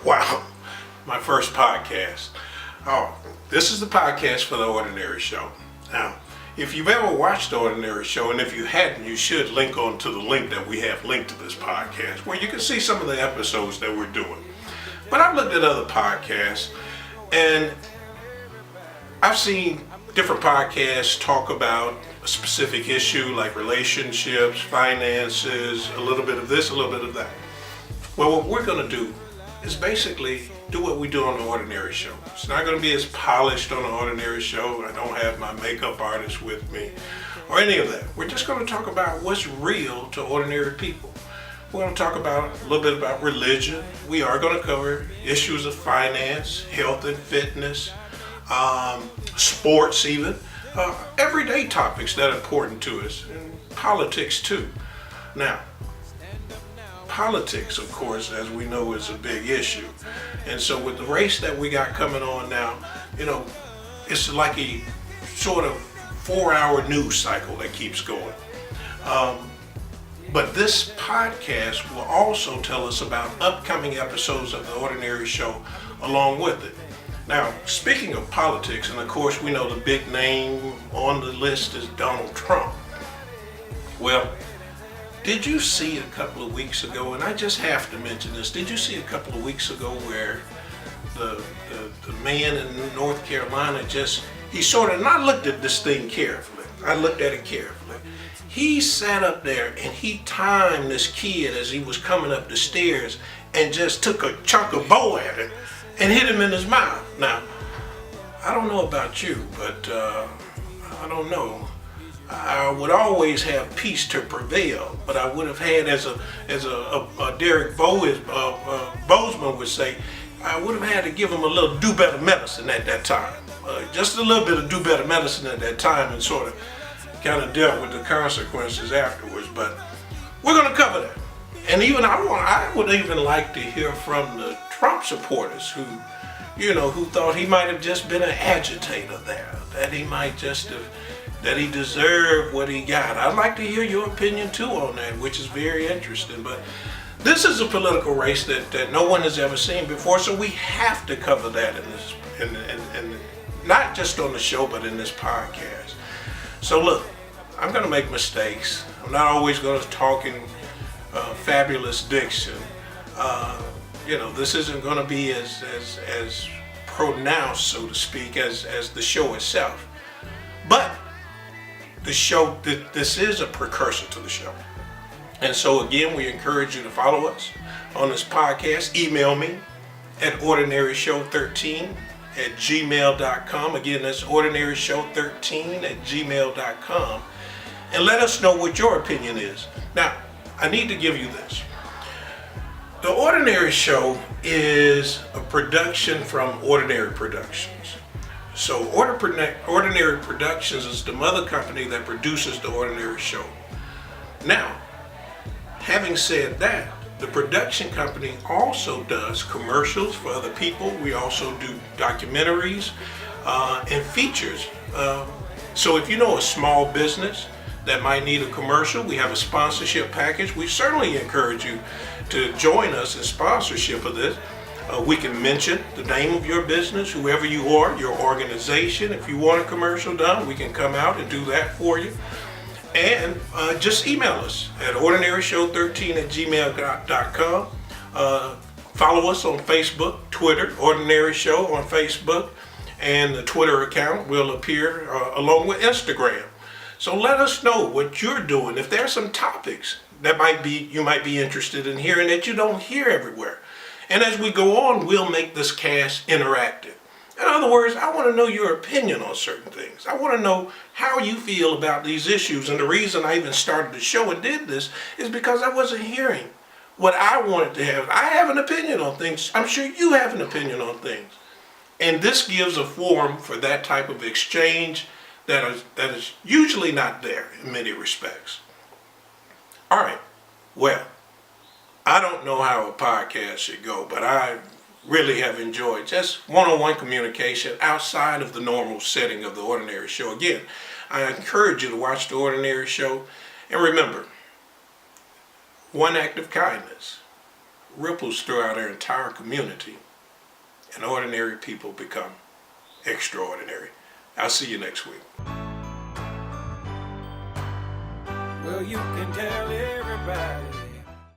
Wow, my first podcast. Oh, this is the podcast for The Ordinary Show. Now, if you've ever watched The Ordinary Show, and if you hadn't, you should link on to the link that we have linked to this podcast, where you can see some of the episodes that we're doing. But I've looked at other podcasts, and I've seen different podcasts talk about a specific issue like relationships, finances, a little bit of this, a little bit of that. Well, what we're going to do is basically do what we do on The Ordinary Show. It's not going to be as polished on The Ordinary Show. I don't have my makeup artist with me or any of that. We're just going to talk about what's real to ordinary people. We're going to talk about a little bit about religion. We are going to cover issues of finance, health and fitness, sports even, everyday topics that are important to us, and politics too. Now, politics, of course, as we know, is a big issue. And so with the race that we got coming on now, it's like a sort of 4-hour news cycle that keeps going. But this podcast will also tell us about upcoming episodes of The Ordinary Show along with it. Now, speaking of politics, and of course we know the big name on the list is Donald Trump. Well, did you see a couple of weeks ago, and I just have to mention this, did you see a couple of weeks ago where the man in North Carolina he sort of, and I looked at this thing carefully, he sat up there and he timed this kid as he was coming up the stairs and just took a chunk of bow at it and hit him in his mouth. Now, I don't know about you, but I don't know. I would always have peace to prevail, but I would have had, as Derek Bozeman would say, I would have had to give him a little do better medicine at that time. Just a little bit of do better medicine at that time, and sort of kind of dealt with the consequences afterwards. But we're going to cover that. And even I would even like to hear from the Trump supporters who thought he might have just been an agitator there, that he might just have, that he deserved what he got. I'd like to hear your opinion too on that, which is very interesting. But this is a political race that no one has ever seen before, so we have to cover that in this, and not just on the show, but in this podcast. So look, I'm going to make mistakes. I'm not always going to talk in fabulous diction. This isn't going to be as pronounced, so to speak, as the show itself. But the show, this is a precursor to the show. And so again, we encourage you to follow us on this podcast. Email me at ordinaryshow13@gmail.com. Again, that's ordinaryshow13@gmail.com. And let us know what your opinion is. Now, I need to give you this. The Ordinary Show is a production from Ordinary Productions. So Ordinary Productions is the mother company that produces The Ordinary Show. Now, having said that, the production company also does commercials for other people. We also do documentaries and features. So if you know a small business that might need a commercial, we have a sponsorship package. We certainly encourage you to join us in sponsorship of this. We can mention the name of your business, whoever you are, your organization. If you want a commercial done, we can come out and do that for you. And just email us at ordinaryshow13@gmail.com. Follow us on Facebook, Twitter, Ordinary Show on Facebook, and the Twitter account will appear along with Instagram. So let us know what you're doing. If there are some topics that you might be interested in hearing that you don't hear everywhere. And as we go on, we'll make this cast interactive. In other words, I want to know your opinion on certain things. I want to know how you feel about these issues. And the reason I even started the show and did this is because I wasn't hearing what I wanted to have. I have an opinion on things. I'm sure you have an opinion on things. And this gives a forum for that type of exchange that is usually not there in many respects. All right, well, I don't know how a podcast should go, but I really have enjoyed just one-on-one communication outside of the normal setting of The Ordinary Show. Again, I encourage you to watch The Ordinary Show, and remember, one act of kindness ripples throughout our entire community, and ordinary people become extraordinary. I'll see you next week. Well, you can tell everybody